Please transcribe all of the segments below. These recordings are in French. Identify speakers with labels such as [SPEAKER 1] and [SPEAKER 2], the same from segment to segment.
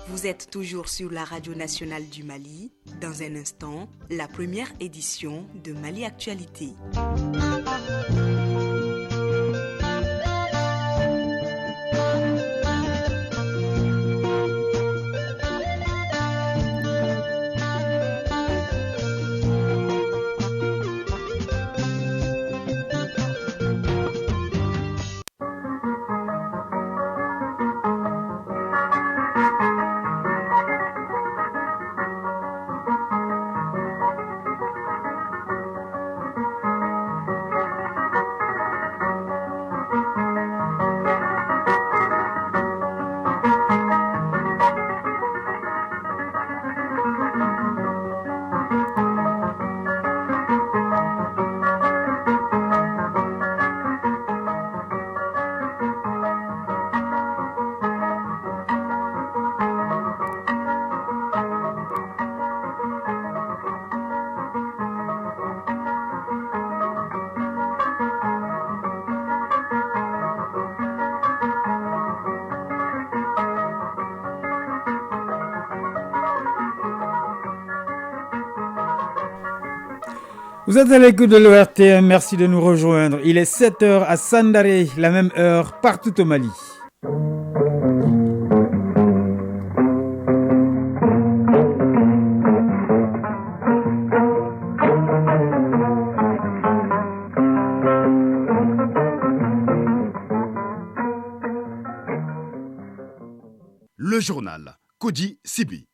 [SPEAKER 1] Vous êtes toujours sur la radio nationale du Mali. Dans un instant, la première édition de Mali Actualité.
[SPEAKER 2] Vous êtes à l'écoute de l'ORTM, merci de nous rejoindre. Il est 7h à Sandaré, la même heure partout au Mali.
[SPEAKER 3] Le journal Kodi Sibi.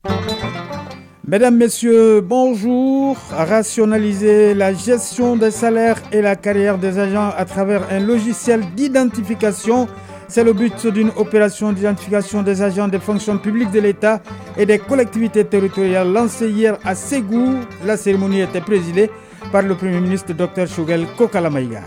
[SPEAKER 2] Mesdames, Messieurs, bonjour. Rationaliser la gestion des salaires et la carrière des agents à travers un logiciel d'identification. C'est le but d'une opération d'identification des agents des fonctions publiques de l'État et des collectivités territoriales lancée hier à Ségou. La cérémonie était présidée par le Premier ministre Dr Choguel Kokala Maïga.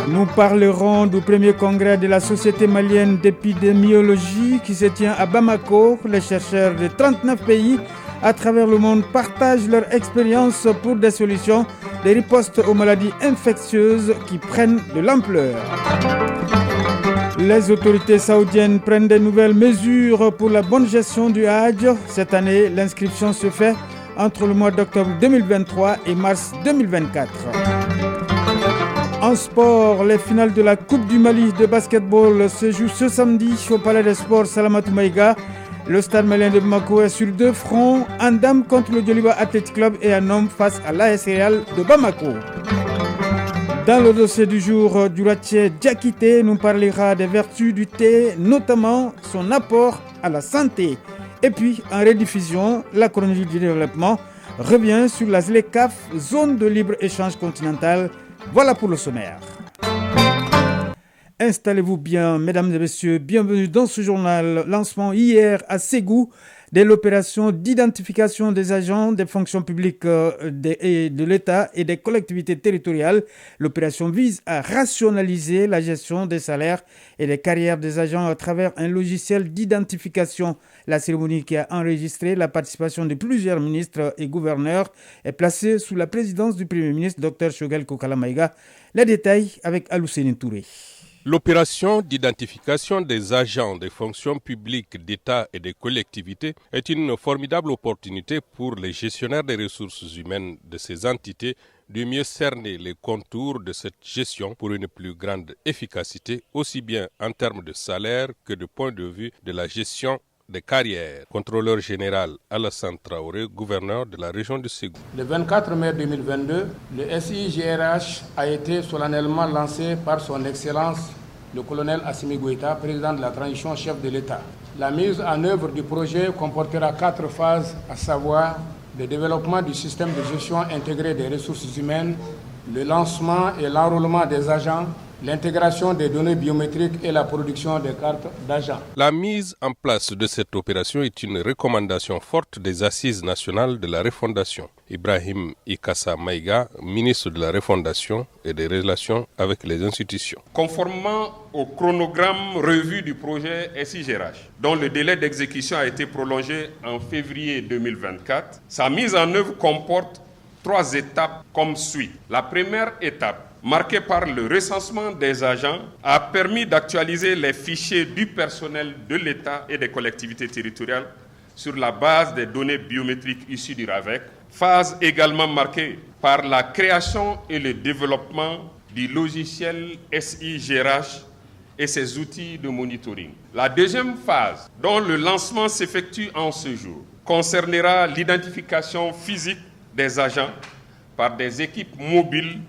[SPEAKER 2] Nous parlerons du premier congrès de la Société malienne d'épidémiologie qui se tient à Bamako. Les chercheurs de 39 pays à travers le monde partagent leur expérience pour des solutions, des ripostes aux maladies infectieuses qui prennent de l'ampleur. Les autorités saoudiennes prennent de nouvelles mesures pour la bonne gestion du Hajj. Cette année, l'inscription se fait entre le mois d'octobre 2023 et mars 2024. En sport, les finales de la Coupe du Mali de basketball se jouent ce samedi au Palais des Sports Salamatou Maïga. Le stade malien de Bamako est sur deux fronts, en dame contre le Djoliba Athletic Club et en homme face à l'AS Real de Bamako. Dans le dossier du jour, Duratie Diakité nous parlera des vertus du thé, notamment son apport à la santé. Et puis, en rediffusion, la chronologie du développement revient sur la ZLECAF, zone de libre-échange continentale. Voilà pour le sommaire. Installez-vous bien, mesdames et messieurs, bienvenue dans ce journal. Lancement hier à Ségou de l'opération d'identification des agents des fonctions publiques de l'État et des collectivités territoriales. L'opération vise à rationaliser la gestion des salaires et des carrières des agents à travers un logiciel d'identification. La cérémonie qui a enregistré la participation de plusieurs ministres et gouverneurs est placée sous la présidence du Premier ministre Dr Choguel Kokala Maïga. Les détails avec Alousseni Touré.
[SPEAKER 4] L'opération d'identification des agents des fonctions publiques d'État et des collectivités est une formidable opportunité pour les gestionnaires des ressources humaines de ces entités de mieux cerner les contours de cette gestion pour une plus grande efficacité, aussi bien en termes de salaire que de point de vue de la gestion des carrières. Contrôleur général Alassane Traoré, gouverneur de la région de Ségou.
[SPEAKER 5] Le 24 mai 2022, le SIGRH a été solennellement lancé par son Excellence le colonel Assimi Goïta, président de la transition, chef de l'État. La mise en œuvre du projet comportera 4 phases, à savoir le développement du système de gestion intégré des ressources humaines, le lancement et l'enrôlement des agents, l'intégration des données biométriques et la production des cartes d'agents.
[SPEAKER 4] La mise en place de cette opération est une recommandation forte des Assises nationales de la refondation. Ibrahim Ikassa Maïga, ministre de la refondation et des relations avec les institutions.
[SPEAKER 6] Conformément au chronogramme revu du projet SIGRH, dont le délai d'exécution a été prolongé en février 2024, sa mise en œuvre comporte 3 étapes comme suit. La première étape marquée par le recensement des agents, a permis d'actualiser les fichiers du personnel de l'État et des collectivités territoriales sur la base des données biométriques issues du RAVEC. Phase également marquée par la création et le développement du logiciel SI-GRH et ses outils de monitoring. La deuxième phase, dont le lancement s'effectue en ce jour, concernera l'identification physique des agents par des équipes mobiles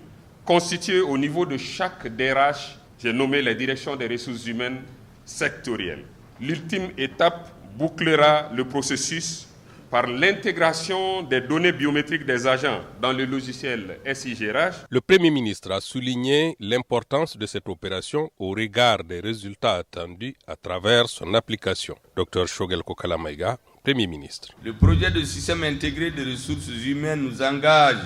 [SPEAKER 6] constituées au niveau de chaque DRH, j'ai nommé les directions des ressources humaines sectorielles. L'ultime étape bouclera le processus par l'intégration des données biométriques des agents dans le logiciel SI-GRH.
[SPEAKER 4] Le Premier ministre a souligné l'importance de cette opération au regard des résultats attendus à travers son application. Dr Shogel Kokala-Maïga, Premier ministre.
[SPEAKER 7] Le projet de système intégré de ressources humaines nous engage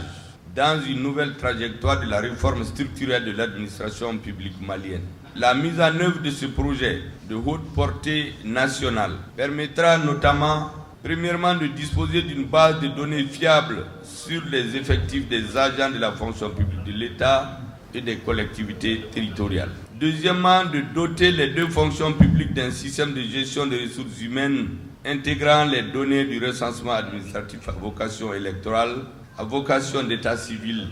[SPEAKER 7] dans une nouvelle trajectoire de la réforme structurelle de l'administration publique malienne. La mise en œuvre de ce projet de haute portée nationale permettra notamment premièrement, de disposer d'une base de données fiable sur les effectifs des agents de la fonction publique de l'État et des collectivités territoriales. Deuxièmement, de doter les deux fonctions publiques d'un système de gestion des ressources humaines intégrant les données du recensement administratif à vocation électorale, à vocation d'état civil,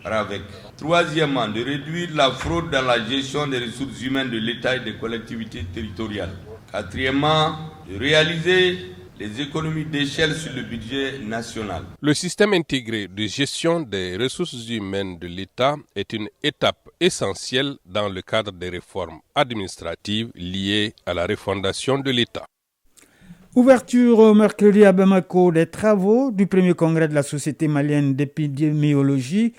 [SPEAKER 7] RAVEC. Troisièmement, de réduire la fraude dans la gestion des ressources humaines de l'État et des collectivités territoriales. Quatrièmement, de réaliser les économies d'échelle sur le budget national.
[SPEAKER 4] Le système intégré de gestion des ressources humaines de l'État est une étape essentielle dans le cadre des réformes administratives liées à la refondation de l'État.
[SPEAKER 2] Ouverture mercredi à Bamako des travaux du premier congrès de la Société malienne d'épidémiologie.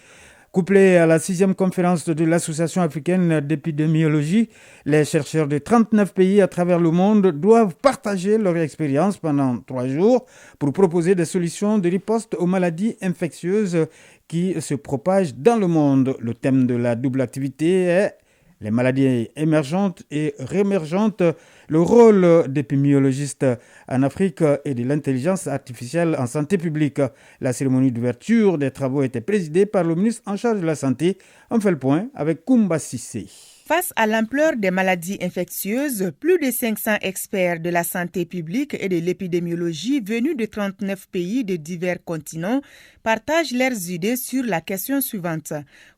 [SPEAKER 2] Couplé à la 6e conférence de l'Association africaine d'épidémiologie, les chercheurs de 39 pays à travers le monde doivent partager leur expérience pendant 3 jours pour proposer des solutions de riposte aux maladies infectieuses qui se propagent dans le monde. Le thème de la double activité est les maladies émergentes et réémergentes, le rôle d'épidémiologiste en Afrique et de l'intelligence artificielle en santé publique. La cérémonie d'ouverture des travaux était présidée par le ministre en charge de la Santé. On fait le point avec Koumba Sissé.
[SPEAKER 8] Face à l'ampleur des maladies infectieuses, plus de 500 experts de la santé publique et de l'épidémiologie venus de 39 pays de divers continents partagent leurs idées sur la question suivante.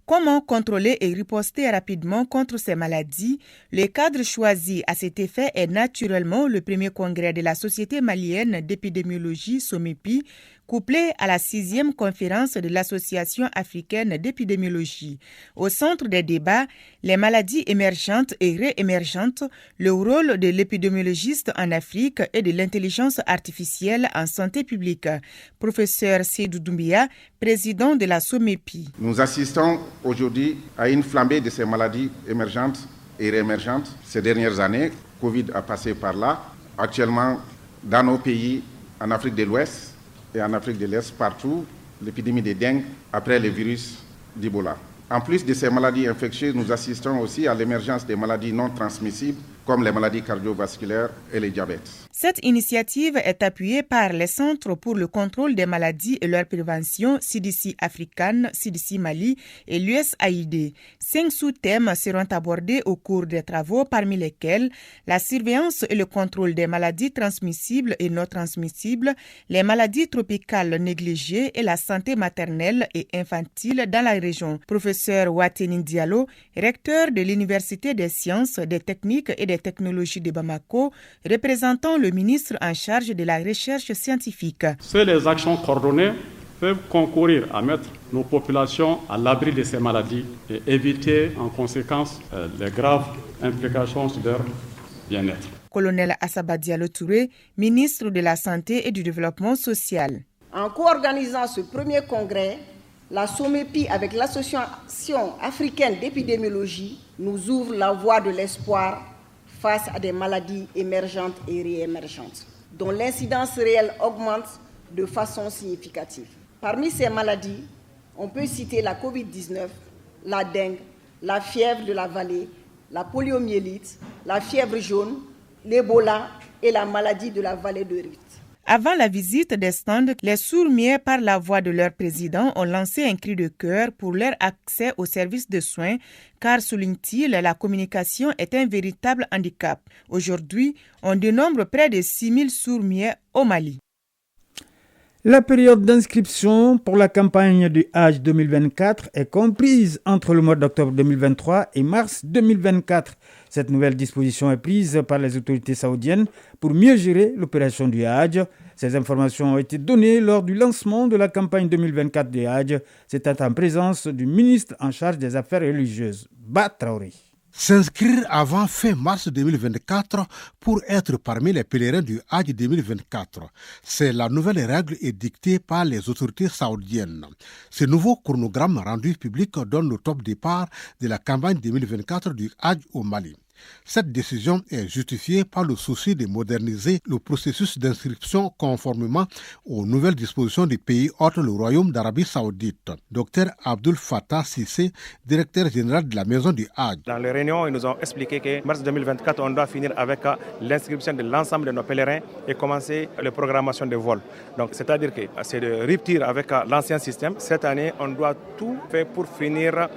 [SPEAKER 8] Comment contrôler et riposter rapidement contre ces maladies? Le cadre choisi à cet effet est naturellement le premier congrès de la Société malienne d'épidémiologie SOMEPI, couplé à la 6e conférence de l'Association africaine d'épidémiologie. Au centre des débats, les maladies émergentes et réémergentes, le rôle de l'épidémiologiste en Afrique et de l'intelligence artificielle en santé publique. Professeur Seydou Doumbia, président de la SOMEPI.
[SPEAKER 9] Nous assistons aujourd'hui à une flambée de ces maladies émergentes et réémergentes. Ces dernières années, Covid a passé par là. Actuellement, dans nos pays, en Afrique de l'Ouest, et en Afrique de l'Est, partout, l'épidémie de dengue après le virus d'Ebola. En plus de ces maladies infectieuses, nous assistons aussi à l'émergence des maladies non transmissibles comme les maladies cardiovasculaires et le diabète.
[SPEAKER 8] Cette initiative est appuyée par les Centres pour le contrôle des maladies et leur prévention, CDC African, CDC Mali et l'USAID. 5 sous-thèmes seront abordés au cours des travaux, parmi lesquels la surveillance et le contrôle des maladies transmissibles et non transmissibles, les maladies tropicales négligées et la santé maternelle et infantile dans la région. Professeur Watenin Diallo, recteur de l'Université des sciences, des techniques et des technologies de Bamako, représentant le ministre en charge de la recherche scientifique.
[SPEAKER 10] Ces actions coordonnées peuvent concourir à mettre nos populations à l'abri de ces maladies et éviter en conséquence les graves implications sur leur bien-être.
[SPEAKER 8] Colonel Assaba Diallo Touré, ministre de la Santé et du Développement social.
[SPEAKER 11] En co-organisant ce premier congrès, la SOMEPI avec l'Association africaine d'épidémiologie nous ouvre la voie de l'espoir face à des maladies émergentes et réémergentes, dont l'incidence réelle augmente de façon significative. Parmi ces maladies, on peut citer la COVID-19, la dengue, la fièvre de la vallée, la poliomyélite, la fièvre jaune, l'Ebola et la maladie de la vallée de Rift.
[SPEAKER 8] Avant la visite des stands, les sourds-muets, par la voix de leur président, ont lancé un cri de cœur pour leur accès aux services de soins, car, souligne-t-il, la communication est un véritable handicap. Aujourd'hui, on dénombre près de 6 000 sourds-muets au Mali.
[SPEAKER 2] La période d'inscription pour la campagne du Hajj 2024 est comprise entre le mois d'octobre 2023 et mars 2024. Cette nouvelle disposition est prise par les autorités saoudiennes pour mieux gérer l'opération du Hajj. Ces informations ont été données lors du lancement de la campagne 2024 du Hajj. C'était en présence du ministre en charge des Affaires religieuses, Ba Traoré.
[SPEAKER 12] S'inscrire avant fin mars 2024 pour être parmi les pèlerins du Hajj 2024. C'est la nouvelle règle édictée par les autorités saoudiennes. Ce nouveau chronogramme rendu public donne le top départ de la campagne 2024 du Hajj au Mali. Cette décision est justifiée par le souci de moderniser le processus d'inscription conformément aux nouvelles dispositions du pays hôte, le Royaume d'Arabie Saoudite. Dr Abdul Fattah Sissé, directeur général de la Maison du Hajj.
[SPEAKER 13] Dans les réunions, ils nous ont expliqué que mars 2024, on doit finir avec l'inscription de l'ensemble de nos pèlerins et commencer la programmation des vols. Donc, c'est-à-dire que c'est de rupture avec l'ancien système. Cette année, on doit tout faire pour finir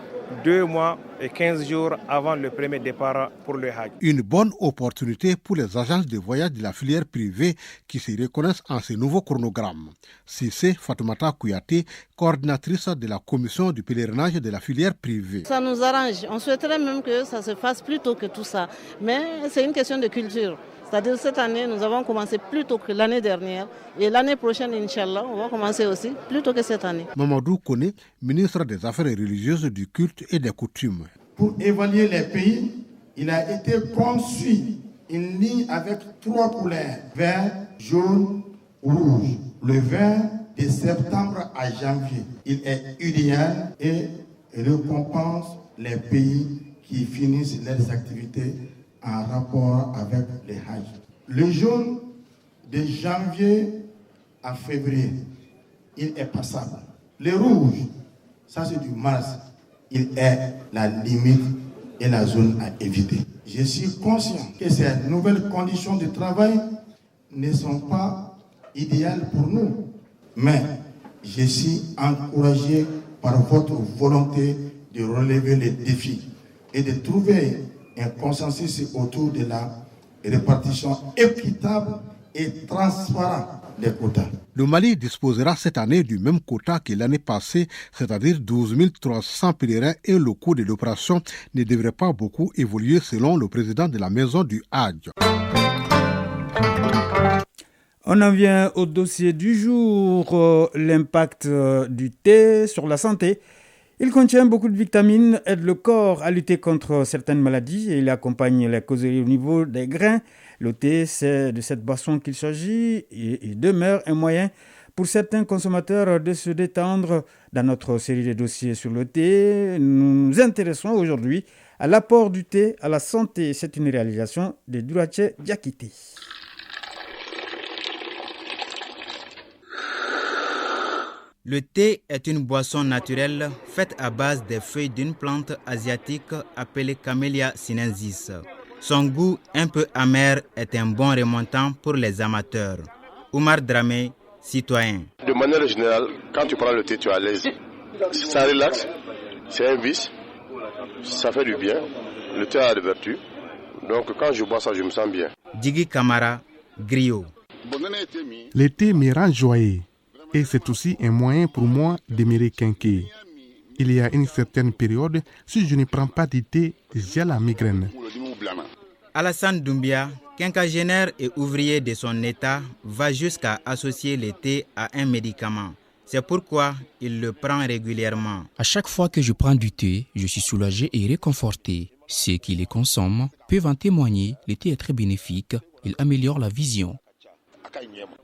[SPEAKER 13] 2 mois et 15 jours avant le premier départ pour le Hajj.
[SPEAKER 12] Une bonne opportunité pour les agences de voyage de la filière privée qui se reconnaissent en ce nouveau chronogramme. C'est Fatoumata Kouyaté, coordinatrice de la commission du pèlerinage de la filière privée.
[SPEAKER 14] Ça nous arrange. On souhaiterait même que ça se fasse plus tôt que tout ça. Mais c'est une question de culture. C'est-à-dire cette année, nous avons commencé plus tôt que l'année dernière. Et l'année prochaine, Inch'Allah, on va commencer aussi plus tôt que cette année.
[SPEAKER 12] Mamadou Kone, ministre des Affaires religieuses, du culte et des coutumes.
[SPEAKER 15] Pour évaluer les pays, il a été conçu une ligne avec 3 couleurs, vert, jaune, rouge. Le vert de septembre à janvier, il est idéal et récompense les pays qui finissent leurs activités en rapport avec les Hajj. Le jaune de janvier à février, il est passable. Le rouge, ça c'est du mars, il est la limite et la zone à éviter. Je suis conscient que ces nouvelles conditions de travail ne sont pas idéales pour nous, mais je suis encouragé par votre volonté de relever les défis et de trouver un consensus autour de la répartition équitable et transparente des quotas.
[SPEAKER 12] Le Mali disposera cette année du même quota que l'année passée, c'est-à-dire 12 300 pèlerins, et le coût de l'opération ne devrait pas beaucoup évoluer selon le président de la Maison du Hajj.
[SPEAKER 2] On en vient au dossier du jour, l'impact du thé sur la santé. Il contient beaucoup de vitamines, aide le corps à lutter contre certaines maladies et il accompagne les causeries au niveau des grains. Le thé, c'est de cette boisson qu'il s'agit et il demeure un moyen pour certains consommateurs de se détendre. Dans notre série de dossiers sur le thé, nous nous intéressons aujourd'hui à l'apport du thé à la santé. C'est une réalisation de Durache Diakité.
[SPEAKER 16] Le thé est une boisson naturelle faite à base des feuilles d'une plante asiatique appelée Camellia sinensis. Son goût un peu amer est un bon remontant pour les amateurs. Oumar Dramé, citoyen.
[SPEAKER 17] De manière générale, quand tu prends le thé, tu es à l'aise. Ça relaxe, c'est un vice, ça fait du bien. Le thé a des vertus. Donc quand je bois ça, je me sens bien.
[SPEAKER 16] Djigui Kamara, griot.
[SPEAKER 18] Le thé me rend joyeux. Et c'est aussi un moyen pour moi de me requinquer. Il y a une certaine période, si je ne prends pas de thé, j'ai la migraine.
[SPEAKER 16] Alassane Doumbia, quinquagénaire et ouvrier de son état, va jusqu'à associer le thé à un médicament. C'est pourquoi il le prend régulièrement.
[SPEAKER 19] À chaque fois que je prends du thé, je suis soulagé et réconforté. Ceux qui les consomment peuvent en témoigner, le thé est très bénéfique, il améliore la vision.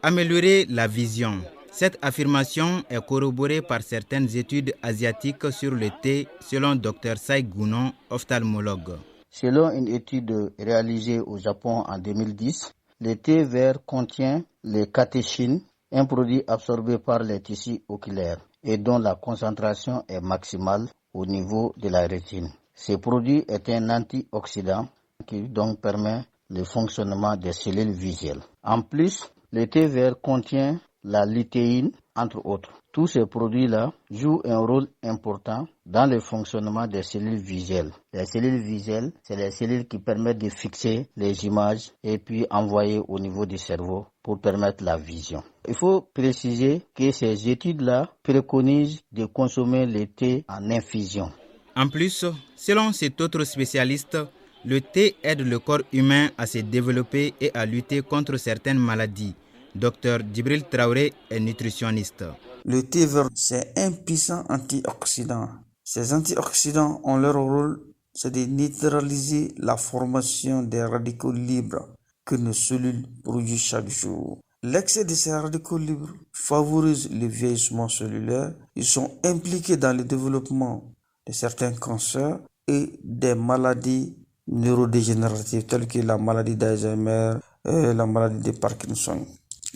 [SPEAKER 16] Améliorer la vision. Cette affirmation est corroborée par certaines études asiatiques sur le thé, selon Dr Sai Gounon, ophtalmologue.
[SPEAKER 20] Selon une étude réalisée au Japon en 2010, le thé vert contient les catéchines, un produit absorbé par les tissus oculaires et dont la concentration est maximale au niveau de la rétine. Ce produit est un antioxydant qui donc permet le fonctionnement des cellules visuelles. En plus, Le thé vert contient la lithéine, entre autres. Tous ces produits-là jouent un rôle important dans le fonctionnement des cellules visuelles. Les cellules visuelles, c'est les cellules qui permettent de fixer les images et puis envoyer au niveau du cerveau pour permettre la vision. Il faut préciser que ces études-là préconisent de consommer le thé en infusion.
[SPEAKER 16] En plus, selon cet autre spécialiste, le thé aide le corps humain à se développer et à lutter contre certaines maladies. Dr Djibril Traoré est nutritionniste.
[SPEAKER 21] Le thé vert, c'est un puissant antioxydant. Ces antioxydants ont leur rôle, c'est de neutraliser la formation des radicaux libres que nos cellules produisent chaque jour. L'excès de ces radicaux libres favorise le vieillissement cellulaire. Ils sont impliqués dans le développement de certains cancers et des maladies neurodégénératives telles que la maladie d'Alzheimer et la maladie de Parkinson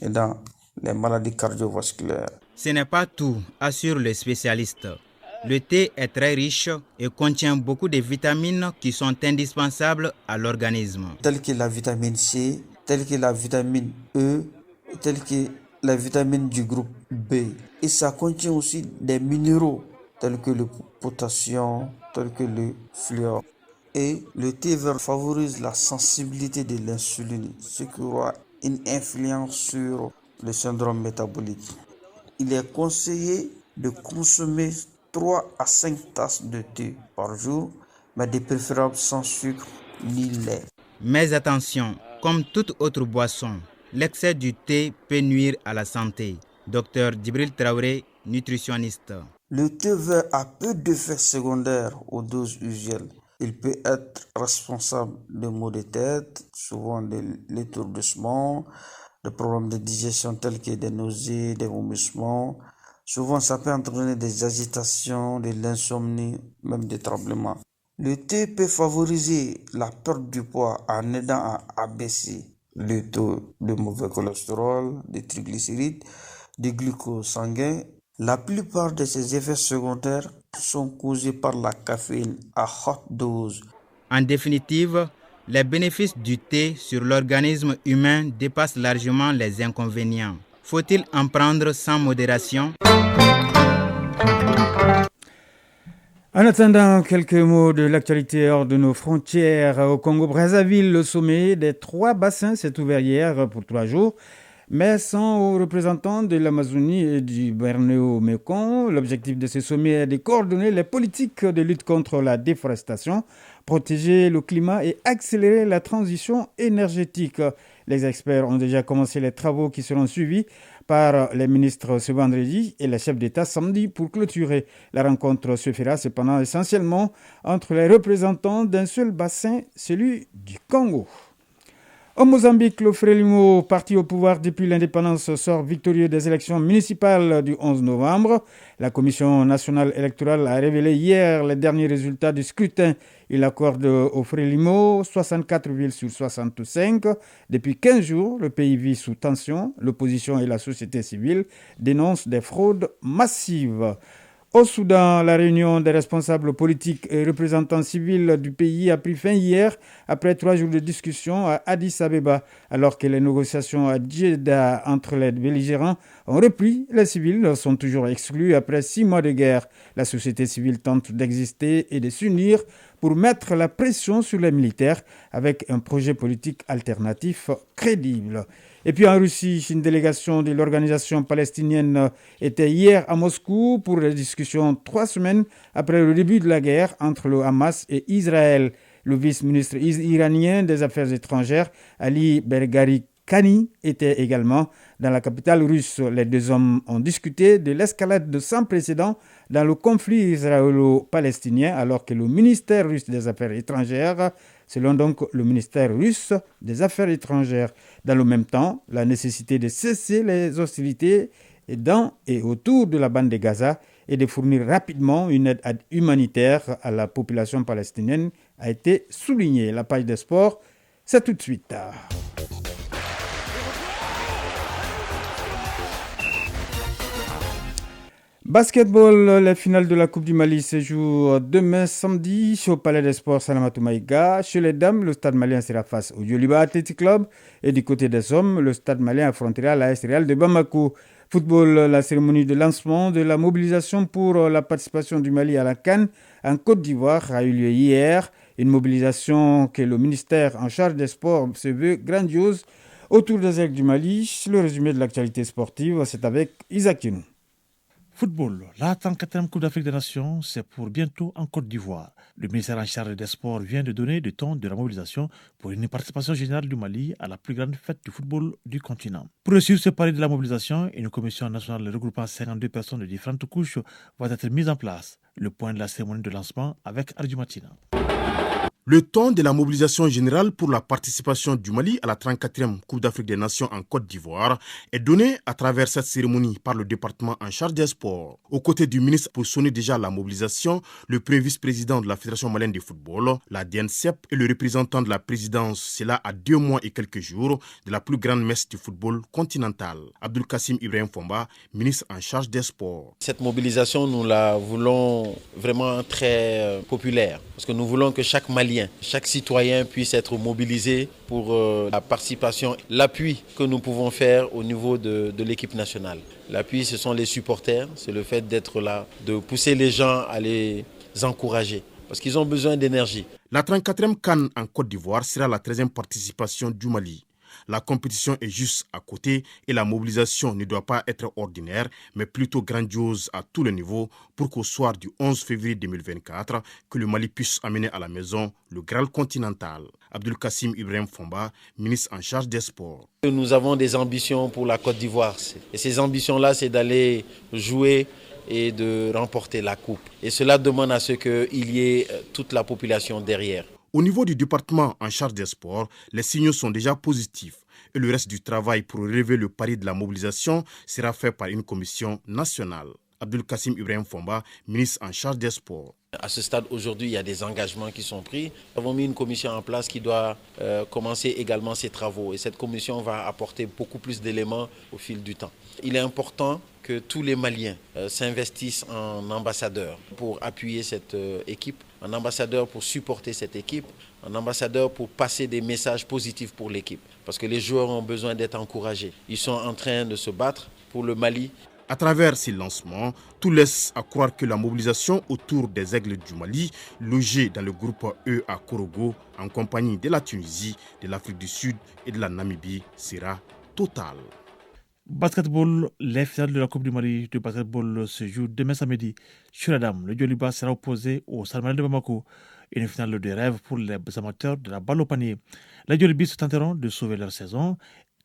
[SPEAKER 21] et dans les maladies cardiovasculaires.
[SPEAKER 16] Ce n'est pas tout, assure le spécialiste. Le thé est très riche et contient beaucoup de vitamines qui sont indispensables à l'organisme.
[SPEAKER 21] Telles que la vitamine C, telles que la vitamine E, telles que la vitamine du groupe B. Et ça contient aussi des minéraux tels que le potassium, tels que le fluor. Et le thé vert favorise la sensibilité de l'insuline, ce qui aura une influence sur le syndrome métabolique. Il est conseillé de consommer 3 à 5 tasses de thé par jour, mais de préférable sans sucre ni lait.
[SPEAKER 16] Mais attention, comme toute autre boisson, l'excès du thé peut nuire à la santé. Dr Djibril Traoré, nutritionniste.
[SPEAKER 21] Le thé vert a peu d'effets secondaires aux doses usuelles. Il peut être responsable de maux de tête, souvent de l'étourdissement, de problèmes de digestion tels que des nausées, des vomissements. Souvent, ça peut entraîner des agitations, de l'insomnie, même des tremblements. Le thé peut favoriser la perte du poids en aidant à abaisser le taux de mauvais cholestérol, des triglycérides, du glucose sanguin. La plupart de ces effets secondaires sont causés par la caféine à haute dose.
[SPEAKER 16] En définitive, les bénéfices du thé sur l'organisme humain dépassent largement les inconvénients. Faut-il en prendre sans modération?
[SPEAKER 2] En attendant, quelques mots de l'actualité hors de nos frontières. Au Congo-Brazzaville, le sommet des 3 bassins s'est ouvert hier pour 3 jours, mais sans représentants de l'Amazonie et du Bornéo-Mekong. L'objectif de ce sommet est de coordonner les politiques de lutte contre la déforestation, protéger le climat et accélérer la transition énergétique. Les experts ont déjà commencé les travaux qui seront suivis par les ministres ce vendredi et les chefs d'État samedi pour clôturer. La rencontre se fera cependant essentiellement entre les représentants d'un seul bassin, celui du Congo. Au Mozambique, le Frelimo, parti au pouvoir depuis l'indépendance, sort victorieux des élections municipales du 11 novembre. La Commission nationale électorale a révélé hier les derniers résultats du scrutin. Il accorde au Frelimo 64 villes sur 65. Depuis 15 jours, le pays vit sous tension. L'opposition et la société civile dénoncent des fraudes massives. Au Soudan, la réunion des responsables politiques et représentants civils du pays a pris fin hier après 3 jours de discussion à Addis Abeba. Alors que les négociations à Djeddah entre les belligérants ont repris, les civils sont toujours exclus après 6 mois de guerre. La société civile tente d'exister et de s'unir pour mettre la pression sur les militaires avec un projet politique alternatif crédible. Et puis en Russie, une délégation de l'organisation palestinienne était hier à Moscou pour les discussions 3 semaines après le début de la guerre entre le Hamas et Israël. Le vice-ministre iranien des Affaires étrangères, Ali Bergari-Kani, était également dans la capitale russe. Les 2 hommes ont discuté de l'escalade de sans précédent dans le conflit israélo-palestinien, alors que le ministère russe des Affaires étrangères, selon donc le ministère russe des Affaires étrangères. Dans le même temps, la nécessité de cesser les hostilités dans et autour de la bande de Gaza et de fournir rapidement une aide humanitaire à la population palestinienne a été soulignée. La page des sports, c'est tout de suite. Basketball, la finale de la Coupe du Mali se joue demain samedi au Palais des Sports Salamatou Maïga. Chez les dames, le Stade malien sera face au Djoliba Athletic Club. Et du côté des hommes, le Stade malien affrontera l'AS Real de Bamako. Football, la cérémonie de lancement de la mobilisation pour la participation du Mali à la CAN en Côte d'Ivoire a eu lieu hier. Une mobilisation que le ministère en charge des sports se veut grandiose autour des aigles du Mali. Le résumé de l'actualité sportive, c'est avec Isaac Younou.
[SPEAKER 1] Football, la 34e Coupe d'Afrique des Nations, c'est pour bientôt en Côte d'Ivoire. Le ministère en charge des sports vient de donner le ton de la mobilisation pour une participation générale du Mali à la plus grande fête du football du continent. Pour réussir ce pari de la mobilisation, une commission nationale regroupant 52 personnes de différentes couches va être mise en place. Le point de la cérémonie de lancement avec Ardu Matina.
[SPEAKER 18] Le ton de la mobilisation générale pour la participation du Mali à la 34e Coupe d'Afrique des Nations en Côte d'Ivoire est donné à travers cette cérémonie par le département en charge des sports. Aux côtés du ministre pour sonner déjà la mobilisation, le premier vice-président de la Fédération malienne de football, la DNCEP, et le représentant de la présidence, c'est là à 2 mois et quelques jours de la plus grande messe du football continental. Abdul Kassim Ibrahim Fomba, ministre en charge des sports.
[SPEAKER 22] Cette mobilisation, nous la voulons vraiment très populaire, parce que nous voulons que chaque Malien, chaque citoyen puisse être mobilisé pour la participation, l'appui que nous pouvons faire au niveau de l'équipe nationale. L'appui, ce sont les supporters, c'est le fait d'être là, de pousser les gens à les encourager, parce qu'ils ont besoin d'énergie.
[SPEAKER 18] La 34e CAN en Côte d'Ivoire sera la 13e participation du Mali. La compétition est juste à côté et la mobilisation ne doit pas être ordinaire, mais plutôt grandiose à tous les niveaux pour qu'au soir du 11 février 2024, que le Mali puisse amener à la maison le Graal continental. Abdul Kassim Ibrahim Fomba, ministre en charge des sports.
[SPEAKER 22] Nous avons des ambitions pour la Côte d'Ivoire. Et ces ambitions-là, c'est d'aller jouer et de remporter la coupe. Et cela demande à ce qu'il y ait toute la population derrière.
[SPEAKER 18] Au niveau du département en charge des sports, les signaux sont déjà positifs et le reste du travail pour relever le pari de la mobilisation sera fait par une commission nationale. Abdul Kassim Ibrahim Fomba, ministre en charge des sports.
[SPEAKER 22] À ce stade, aujourd'hui, il y a des engagements qui sont pris. Nous avons mis une commission en place qui doit commencer également ses travaux. Et cette commission va apporter beaucoup plus d'éléments au fil du temps. Il est important que tous les Maliens s'investissent en ambassadeurs pour appuyer cette équipe, en ambassadeurs pour supporter cette équipe, en ambassadeurs pour passer des messages positifs pour l'équipe. Parce que les joueurs ont besoin d'être encouragés. Ils sont en train de se battre pour le Mali.
[SPEAKER 18] À travers ces lancements, tout laisse à croire que la mobilisation autour des aigles du Mali, logés dans le groupe E à Korogo, en compagnie de la Tunisie, de l'Afrique du Sud et de la Namibie, sera totale.
[SPEAKER 1] Basketball, les finales de la Coupe du Mali de basketball se jouent demain samedi. Sur la dame, le Djoliba sera opposé au Stade malien de Bamako. Une finale de rêve pour les amateurs de la balle au panier. Les Djolibis se tenteront de sauver leur saison.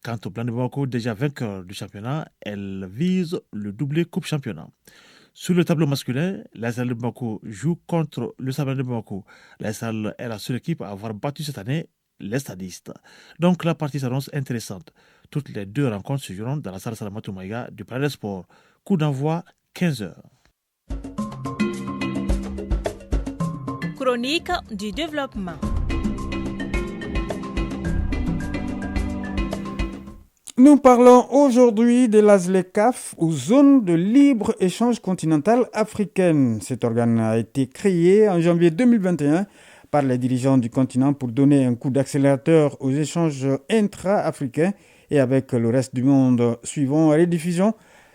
[SPEAKER 1] Quant au Blanc de Bamako, déjà vainqueur du championnat, elle vise le doublé Coupe Championnat. Sur le tableau masculin, l'ASL de Bamako joue contre le Stade malien de Bamako. L'ASL est la seule équipe à avoir battu cette année les stadistes. Donc la partie s'annonce intéressante. Toutes les deux rencontres se joueront dans la salle Salamatou Maïga du Palais des Sports. Coup d'envoi 15h.
[SPEAKER 23] Chronique du développement.
[SPEAKER 2] Nous parlons aujourd'hui de la ZLECAf, ou Zone de libre-échange continentale africaine. Cet organe a été créé en janvier 2021 par les dirigeants du continent pour donner un coup d'accélérateur aux échanges intra-africains et avec le reste du monde. Suivant à rediffusion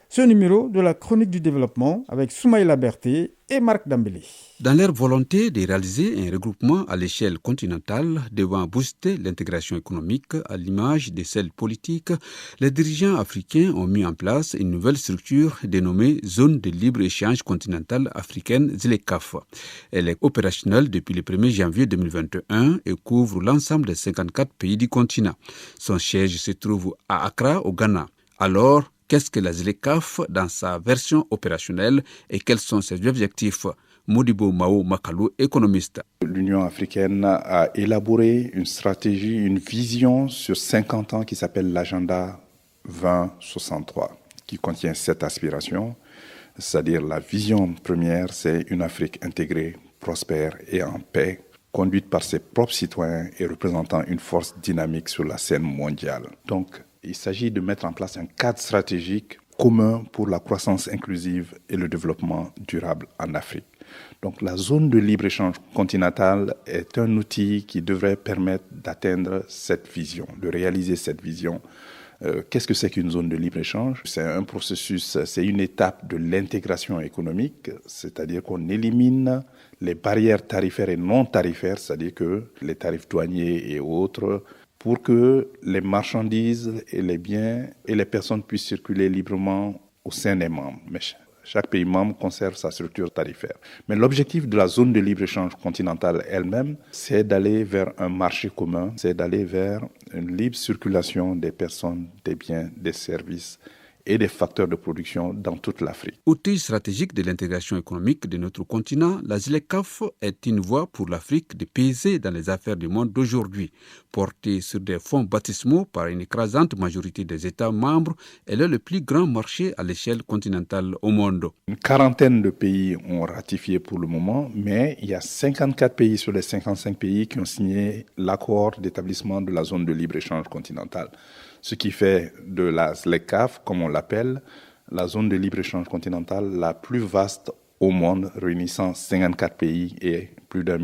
[SPEAKER 2] ce numéro de la chronique du développement avec Soumaïla Berté et Marc Dambélé.
[SPEAKER 24] Dans leur volonté de réaliser un regroupement à l'échelle continentale devant booster l'intégration économique à l'image de celle politique, les dirigeants africains ont mis en place une nouvelle structure dénommée Zone de libre-échange continentale africaine ZLECAf. Elle est opérationnelle depuis le 1er janvier 2021 et couvre l'ensemble des 54 pays du continent. Son siège se trouve à Accra, au Ghana. Alors, qu'est-ce que la ZLECAf dans sa version opérationnelle et quels sont ses objectifs? Modibo Mao Makalou, économiste.
[SPEAKER 25] L'Union africaine a élaboré une stratégie, une vision sur 50 ans qui s'appelle l'agenda 2063, qui contient 7 aspirations, c'est-à-dire la vision première, c'est une Afrique intégrée, prospère et en paix, conduite par ses propres citoyens et représentant une force dynamique sur la scène mondiale. Donc, il s'agit de mettre en place un cadre stratégique commun pour la croissance inclusive et le développement durable en Afrique. Donc la zone de libre-échange continentale est un outil qui devrait permettre d'atteindre cette vision, de réaliser cette vision. Qu'est-ce que c'est qu'une zone de libre-échange ? C'est un processus, c'est une étape de l'intégration économique, c'est-à-dire qu'on élimine les barrières tarifaires et non tarifaires, c'est-à-dire que les tarifs douaniers et autres, pour que les marchandises et les biens et les personnes puissent circuler librement au sein des membres. Mais chaque pays membre conserve sa structure tarifaire. Mais l'objectif de la zone de libre-échange continentale elle-même, c'est d'aller vers un marché commun, c'est d'aller vers une libre circulation des personnes, des biens, des services et des facteurs de production dans toute l'Afrique.
[SPEAKER 24] Outil stratégique de l'intégration économique de notre continent, la ZLECAf est une voie pour l'Afrique de peser dans les affaires du monde d'aujourd'hui. Portée sur des fonds baptismaux par une écrasante majorité des États membres, elle est le plus grand marché à l'échelle continentale au monde.
[SPEAKER 25] Une quarantaine de pays ont ratifié pour le moment, mais il y a 54 pays sur les 55 pays qui ont signé l'accord d'établissement de la zone de libre-échange continentale. Ce qui fait de la ZLECAf, comme on l'appelle, la zone de libre-échange continentale la plus vaste au monde, réunissant 54 pays et plus d'1,3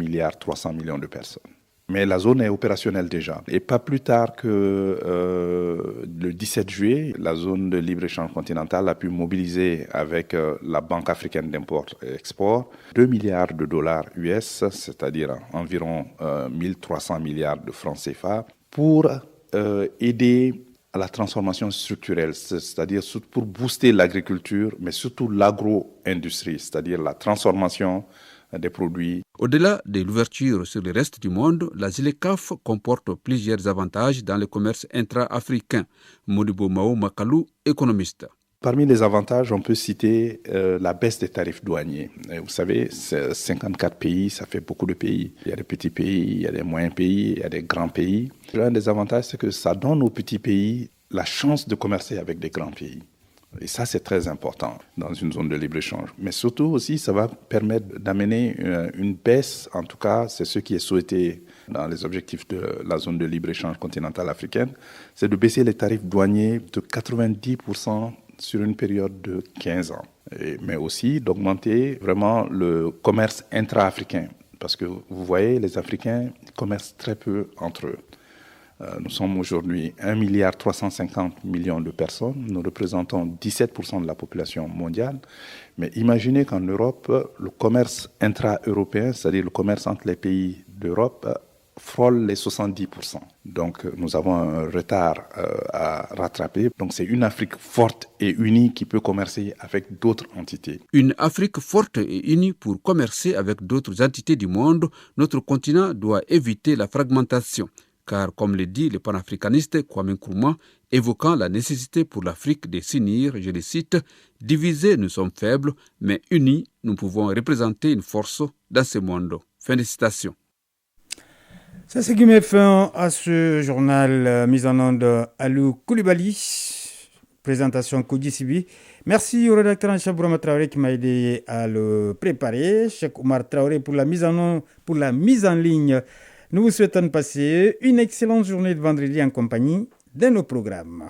[SPEAKER 25] milliard de personnes. Mais la zone est opérationnelle déjà. Et pas plus tard que le 17 juillet, la zone de libre-échange continentale a pu mobiliser avec la Banque africaine d'import et export 2 milliards de dollars US, c'est-à-dire environ 1300 milliards de francs CFA, pour aider à la transformation structurelle, c'est-à-dire pour booster l'agriculture, mais surtout l'agro-industrie, c'est-à-dire la transformation des produits.
[SPEAKER 24] Au-delà de l'ouverture sur le reste du monde, la ZLECAf comporte plusieurs avantages dans le commerce intra-africain. Modibo Mao Makalou, économiste.
[SPEAKER 25] Parmi les avantages, on peut citer la baisse des tarifs douaniers. Vous savez, 54 pays, ça fait beaucoup de pays. Il y a des petits pays, il y a des moyens pays, il y a des grands pays. L'un des avantages, c'est que ça donne aux petits pays la chance de commercer avec des grands pays. Et ça, c'est très important dans une zone de libre-échange. Mais surtout aussi, ça va permettre d'amener une baisse, en tout cas, c'est ce qui est souhaité dans les objectifs de la zone de libre-échange continentale africaine, c'est de baisser les tarifs douaniers de 90% sur une période de 15 ans. Mais aussi d'augmenter vraiment le commerce intra-africain. Parce que vous voyez, les Africains commercent très peu entre eux. Nous sommes aujourd'hui 1,350 milliard de personnes. Nous représentons 17% de la population mondiale. Mais imaginez qu'en Europe, le commerce intra-européen, c'est-à-dire le commerce entre les pays d'Europe, frôle les 70%. Donc nous avons un retard à rattraper. Donc c'est une Afrique forte et unie qui peut commercer avec d'autres entités.
[SPEAKER 24] Une Afrique forte et unie pour commercer avec d'autres entités du monde, notre continent doit éviter la fragmentation. Car, comme le dit le panafricaniste Kwame Nkrumah, évoquant la nécessité pour l'Afrique de s'unir, je le cite, « Divisés, nous sommes faibles, mais unis, nous pouvons représenter une force dans ce monde. » Fin de citation.
[SPEAKER 2] C'est ce qui met fin à ce journal mis en onde Alou Koulibaly, présentation Koudi Sibi. Merci au rédacteur en chef Bourama Traoré qui m'a aidé à le préparer, Cheikh Oumar Traoré pour la mise en ligne. Nous vous souhaitons de passer une excellente journée de vendredi en compagnie de nos programmes.